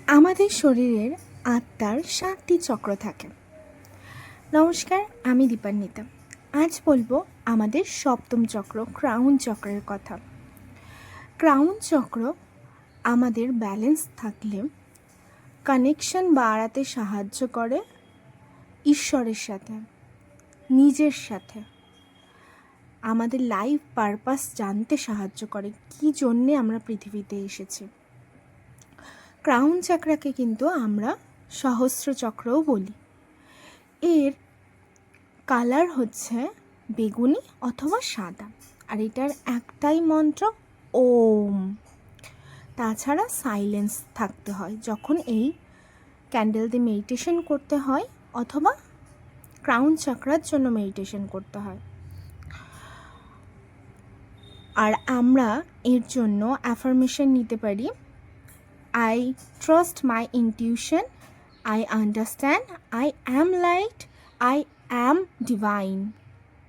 আমাদের শরীরের আত্মার 7টি চক্র থাকে। নমস্কার, আমি দীপান্বিতা। আজ বলবো আমাদের সপ্তম চক্র ক্রাউন চক্রের কথা। ক্রাউন চক্র আমাদের ব্যালেন্স থাকলে কানেকশন বাড়াতে সাহায্য করে ঈশ্বরের সাথে, নিজের সাথে। আমাদের লাইফ পারপাস জানতে সাহায্য করে, কী জন্যে আমরা পৃথিবীতে এসেছি। ক্রাউন চক্রকে কিন্তু আমরা সহস্র চক্রও বলি। এর কালার হচ্ছে বেগুনি অথবা সাদা, আর এটার একটাই মন্ত্র ওম। তাছাড়া সাইলেন্স থাকতে হয় যখন এই ক্যান্ডেল দিয়ে মেডিটেশন করতে হয় অথবা ক্রাউন চক্রার জন্য মেডিটেশন করতে হয়। আর আমরা এর জন্য অ্যাফার্মেশন নিতে পারি, I trust my intuition, I understand, I am light, I am divine.